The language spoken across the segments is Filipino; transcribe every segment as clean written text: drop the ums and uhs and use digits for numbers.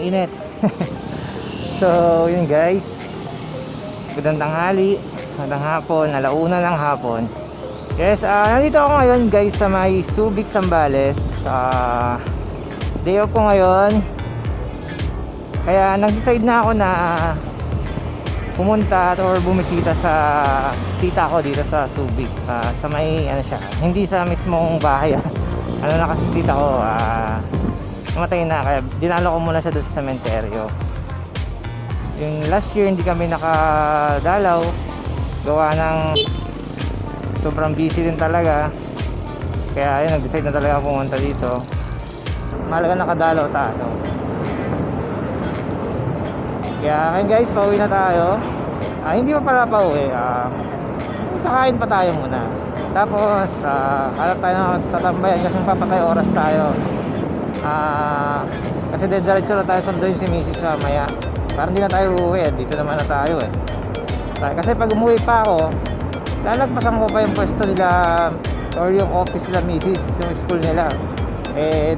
Init. So yun guys, magandang tanghali, magandang hapon, alauna ng hapon. Yes, nandito ako ngayon guys sa may Subic, Zambales. Day off ko ngayon, kaya nag-decide na ako na pumunta or bumisita sa tita ko dito sa Subic. Sa may ano siya, hindi sa mismong bahay. Ano na kasi tita ko, namatay na, kaya dinalo ko muna siya doon sa sementeryo. Yung last year hindi kami nakadalaw, gawa ng sobrang busy din talaga, kaya ayun, nag-decide na talaga pumunta dito. Mahalaga nakadalaw tayo. Kaya guys, pauwi na tayo. Hindi pa pala pauwi, kakain pa tayo muna. Tapos alam tayo na tatambayan kasi papatay oras tayo. Kasi diretso na tayo sunduin si Mrs. mamaya. Parang hindi na tayo uuwi, dito naman na tayo kasi pag umuwi pa ako, lalagpasan ko pa yung pwesto nila or yung office nila Mrs., yung school nila.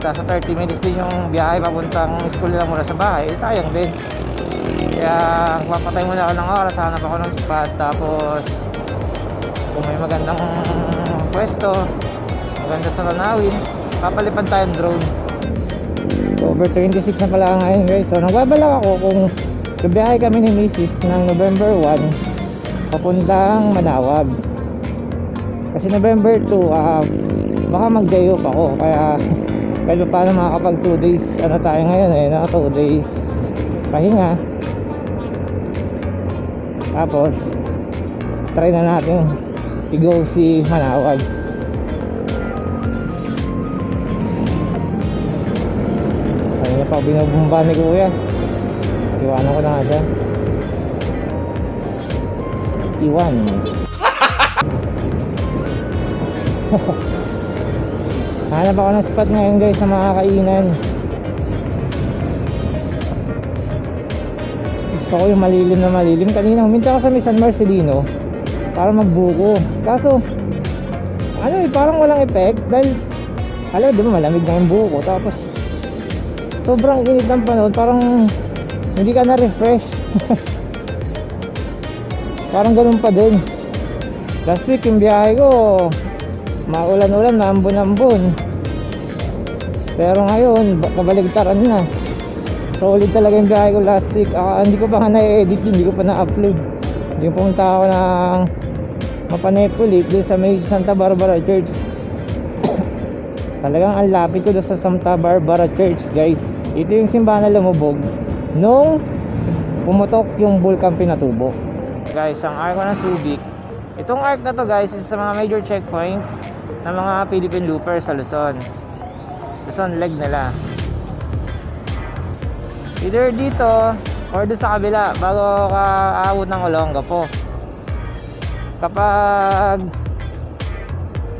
Tapos 30 minutes din yung biyahe papuntang school nila mula sa bahay, sayang din. Kaya papatay muna ako ng oras, hanap ako ng spot. Tapos kung may magandang pwesto, maganda sa tanawin, papalipad tayong drone. Over 26 na pala ngayon guys. So nagbabalak ako kung bibiyahe kami ni Mrs. ng November 1 papuntang Manawag. Kasi November 2 baka mag-day off ako. Kaya kahit paano makakapag 2 days ano tayo ngayon na 2 days pahinga. Tapos try na natin i-go si Manawag. Pa binubumba ni kuya, iwanan ko na nga dyan. Iwan. Hanap ako ng spot ngayon guys sa mga kainan. Gusto ko yung malilim na malilim. Kanina huminta ako sa may San Marcelino para magbuko, kaso parang walang effect. Dahil alam mo, malamig na yung buko. Tapos sobrang init ng panahon, parang hindi ka na-refresh. Parang ganun pa din. Last week yung biyahe ko, maulan-ulan, maambon-ambon. Pero ngayon, kabaligtaran na. Solid talaga yung biyahe ko last week. Hindi ko pa nga na-edit, hindi ko pa na-upload. Yung pumunta ako ng Mapanepulit doon sa may Santa Barbara Church. Talagang ang lapit ko doon sa Santa Barbara Church guys. Ito yung simbahan na lumubog nung pumutok yung Vulcan Pinatubo. Guys, ang arc ko ng Subic, itong arc na to guys is sa mga major checkpoint ng mga Philippine loopers sa Luzon leg nila. Either dito or doon sa kabila bago ka aabot ng Olongapo. Kapag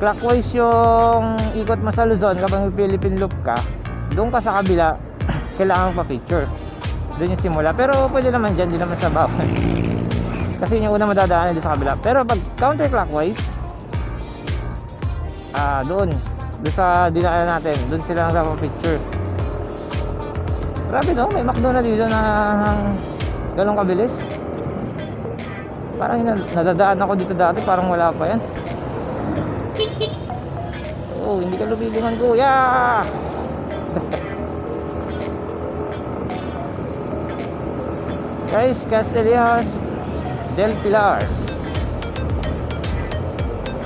clockwise yung ikot mo sa Luzon, kapag Philippine loop ka, doon ka sa kabila, kailangan pa picture. Doon yung simula. Pero pwede naman dyan, di naman sa bawal. Kasi yung una madadaanan doon sa kabila. Pero pag counterclockwise, doon sa dinaanan natin, doon sila nagpapicture. Grabe no, may McDo na dito na ganun kabilis. Parang nadadaan ako dito dati, parang wala pa yan. Hindi ka lumilingan kuya. Guys, Castellos del Pilar.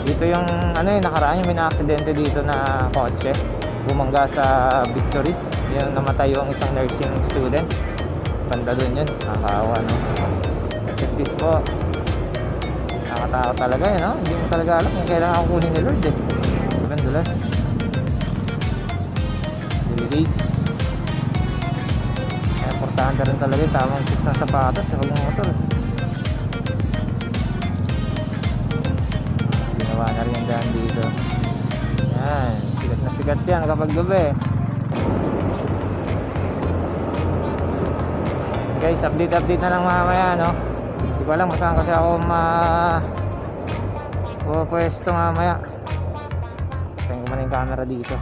Dito yung ano yung nakaraan yung may na-aksidente dito na kotse. Bumangga sa Victory. Yung namatay yung isang nursing student. Banda dun yun. Nakakaawa, no? Kasi please po. Nakakatakot talaga yun, no? Hindi mo talaga alam kung kailangan kunin ni Lord eh. Bandulan. Deliveries. Kaya importante rin talaga yung tamang fix ng sapatos sa pagmumotor. Ginawa na rin yung daan dito. Yan. Sigat na sigat yan kapag gabi. Guys, update na lang mamaya, no? Hindi ko alam kung saan kasi ako pwesto mamaya. Tingnan ko muna yung camera dito.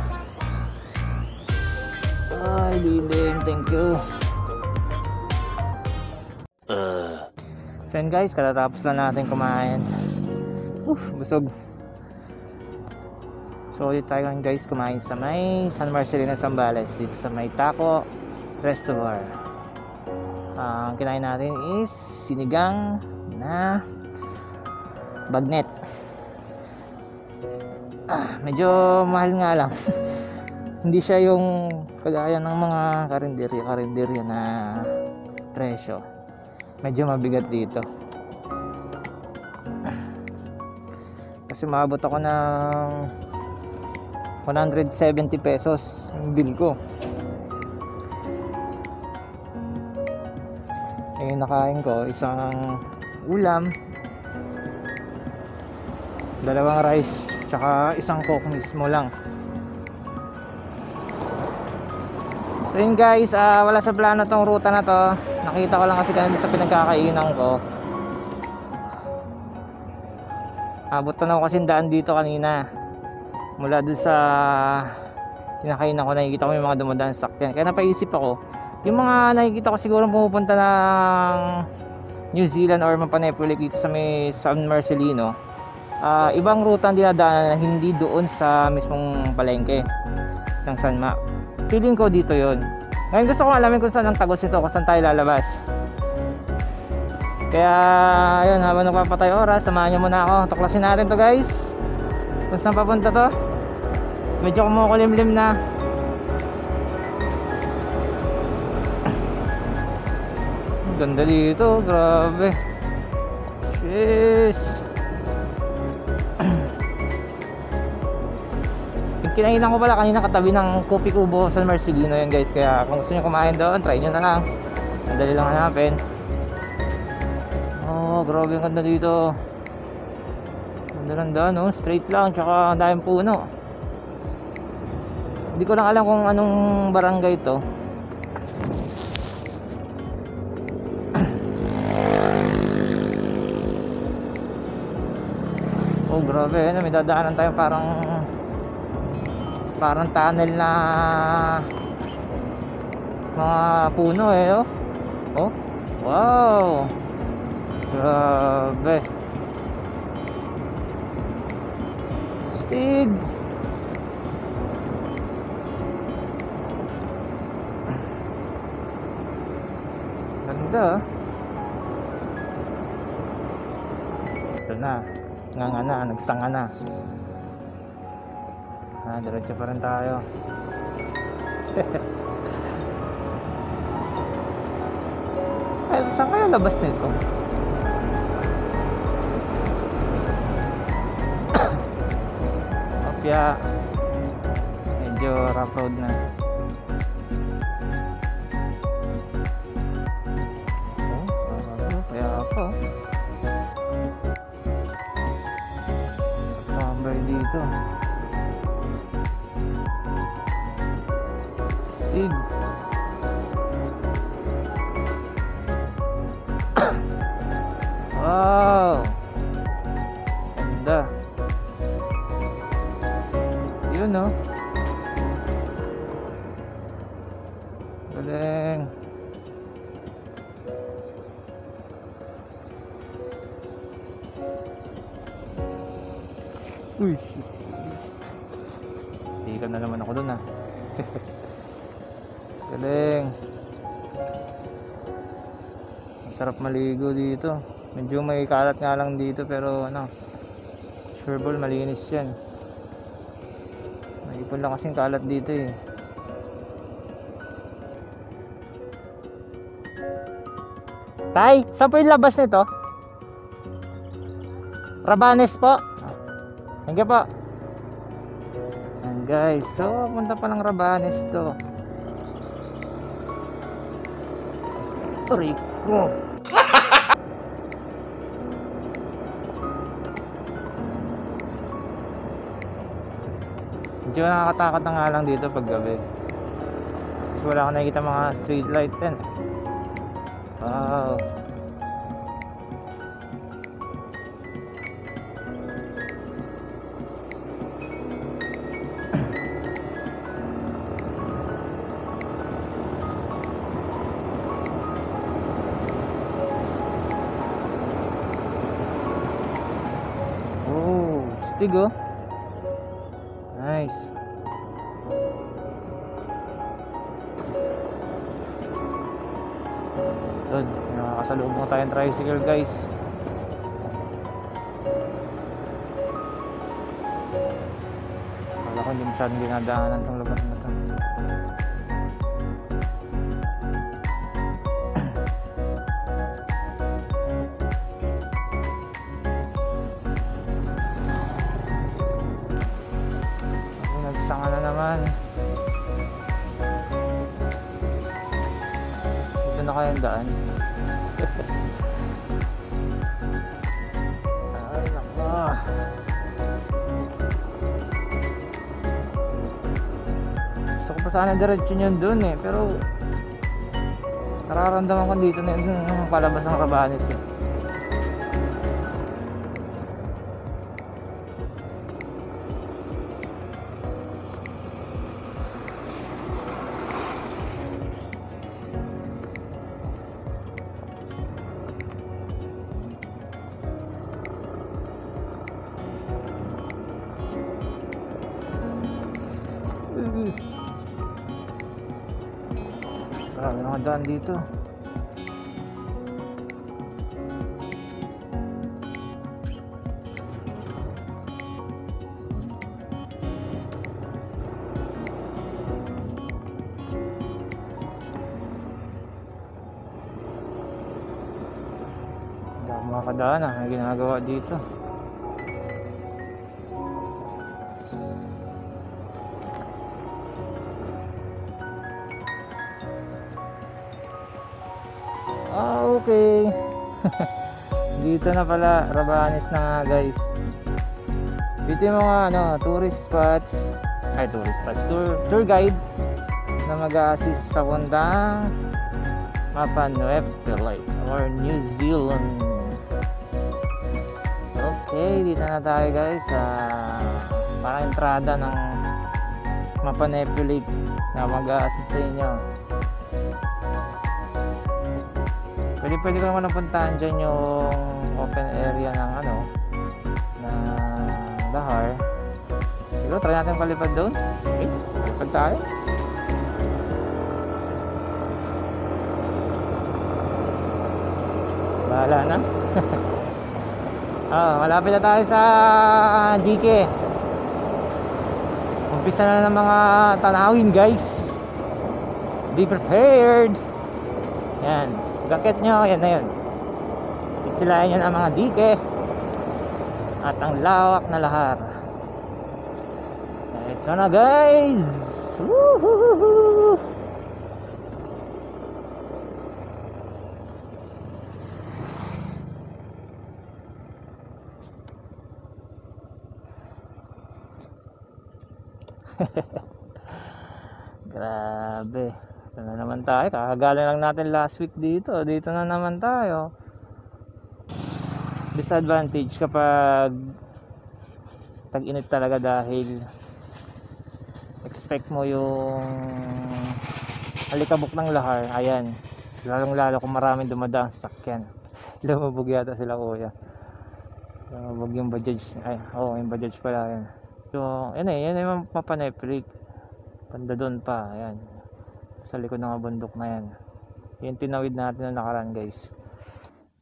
Ay, lilim. Thank you. So yun guys, katatapos lang natin kumain. Busog. So ulit tayo guys kumain sa may San Marcelino, Zambales. Dito sa may Taco Restaurant. Ang kinain natin is sinigang na bagnet. Medyo mahal nga lang. Hindi siya yung kagaya ng mga karinderya na presyo. Medyo mabigat dito. Kasi maabot ako ng 170 pesos yung bill ko. Yung nakain ko, isang ulam, dalawang rice, tsaka isang coke mismo lang. So yun guys, wala sa plano tong ruta na to. Nakita ko lang kasi kanina sa pinagkakainan ko. Abot na ako kasi daan dito kanina. Mula dun sa pinakainan ko, nakikita ko yung mga dumadaan sakyan. Kaya napaisip ako, yung mga nakikita ko siguro pumupunta ng New Zealand or Mapanepulik dito sa may San Marcelino, ibang ruta ang dinadaanan na hindi doon sa mismong palengke ng Sanma. Feeling ko dito yon. Ngayon gusto ko alamin kung saan ang tagos nito, kung saan tayo lalabas. Kaya ayun, habang nagpapatay oras, samahan nyo muna ako. Tuklasin natin to guys, kung saan papunta to. Medyo kumukulimlim na. Ganda dito, grabe. Jeez. Yung kinainan ko pala kanina katabi ng Kopi Kubo San Marcelino yun guys. Kaya kung gusto nyo kumain doon, try nyo na lang. Madali lang hanapin. Oh, grabe ang ganda dito. Ganda, no? Straight lang, tsaka ang daming puno. Hindi ko lang alam kung anong barangay to. Oh, grabe, ano, may dadaanan tayo parang tunnel na mga puno eh, oh. Oh, wow. Grabe. Stig. Ganda. Ito na. Nagsanga na. Diretso pa rin tayo. Ay, saan kaya labas nito? Opya. Medyo rough road na. Oh, kaya ako. Tambay dito. Stig. Wow. Ganda. Yun, no? Galing. Uy. Tikan na naman ako dun, ah. Galing. Sarap maligo dito. Medyo may kalat nga lang dito pero ano, sure ball malinis yan. Naipon lang kasing kalat dito eh. Tay, saan po yung labas nito? Rabanes po. Thank you po. Yan guys, so punta pa ng Rabanes to. Rico. Medyo nakakatakot na nga lang dito pag gabi. Kasi wala akong nakikita mga street light yan. Wow. Oh, stig oh. Nice. Good. Nakakasalubong tayong tricycle guys. Kala ko hindi masyadong dinadaanan tong lugar na to. Nagsanga na naman. Dito na kayang daan. Ay nako. Gusto ko pa sana diretso yun dun eh, pero nararamdaman ko dito na yung palabas ng Rabanes eh. Marami mga daan dito. Dami mga kadaan na ginagawa dito. Okay. Dito na pala, Rabanes na nga guys. Dito yung mga tourist spots. Tour guide na mag-a-assist sa puntang Mapa Nui or New Zealand. Okay, dito na tayo guys sa parang entrada ng Mapa Nui na mag-a-assist sa inyo. Pwede ko naman napuntahan dyan yung open area ng na Lahar. Siguro try natin palipad doon. Okay, palipad tayo. Bahala na. Malapit na tayo sa dike. Umpisa na ng mga tanawin guys. Be prepared. Yan, bakit nyo, yan na yun. Sisilayan nyo ng mga dike at ang lawak na lahar. Ito na guys. Woohoo! Grabe. Ito na naman tayo. Kakagaling lang natin last week dito. Dito na naman tayo. Disadvantage kapag tag-init talaga dahil expect mo yung alikabok ng lahar. Ayan. Lalong lalo kung maraming dumadaang sasakyan. Lumubog yata sila kuya. Lumubog yung Bajaj. Ay, yung Bajaj pala yan. So, yan yung Mapa Nui. Banda doon pa, ayan. Sa likod ng bundok na yan. Yung tinawid natin na nakaraan guys.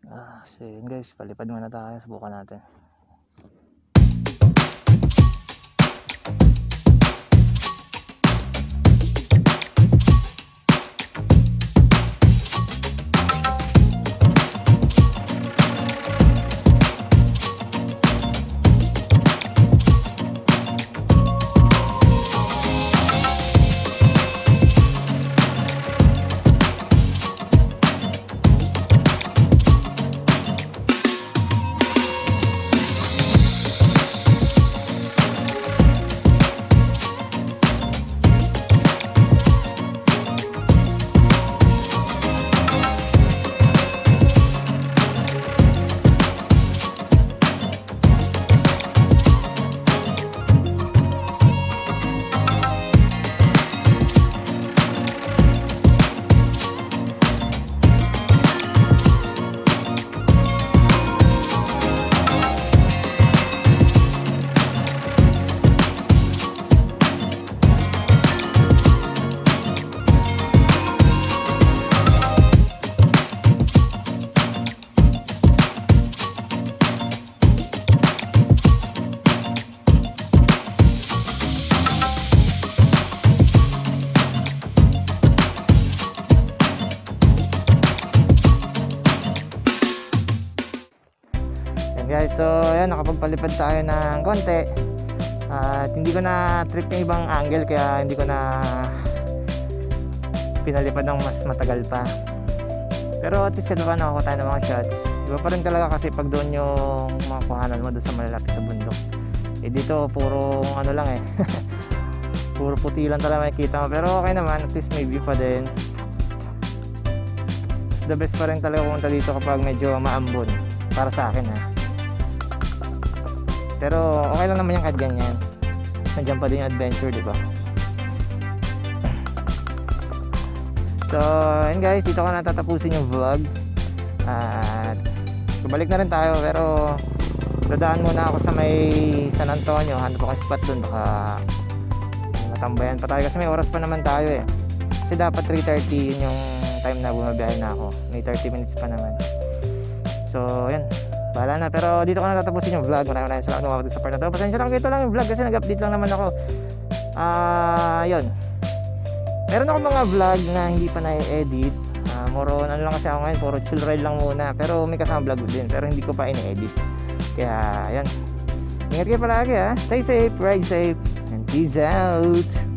So yun guys, palipad muna tayo, subukan natin. Guys, so ayan, nakapagpalipad tayo ng konti at hindi ko na trip yung ibang angle, kaya hindi ko na pinalipad ng mas matagal pa. Pero at least kahit nakakuha tayo ng mga shots. Iba pa rin talaga kasi pag doon yung mga kuhanan mo doon sa malalapit sa bundok. Dito puro ano lang puro puti lang talaga makikita mo, pero okay naman, at least may view pa din. Mas the best pa rin talaga pumunta dito kapag medyo maambon, para sa akin Pero okay lang naman yan kahit ganyan. Nandiyan pa din yung adventure, di ba? So, yun guys, dito ko natatapusin yung vlog. At balik na rin tayo, pero dadaan muna ako sa may San Antonio. Hanap ako spot dun, baka matambayan pa tayo kasi may oras pa naman tayo Kasi dapat 3:30 yun yung time na bumabiyahe na ako. May 30 minutes pa naman. So, yan. Bahala na, pero dito ko na tatapusin yung vlog. Maraming salamat kung mapapag sa part na to. Pasensya lang, ito lang yung vlog kasi nag-update lang naman ako. Yun. Meron ako mga vlog na hindi pa na-edit. More on ano lang kasi ako ngayon, puro chill ride lang muna. Pero may kasama vlog din, pero hindi ko pa in-edit. Kaya, yan. Ingat kayo palagi Stay safe, ride safe, and peace out.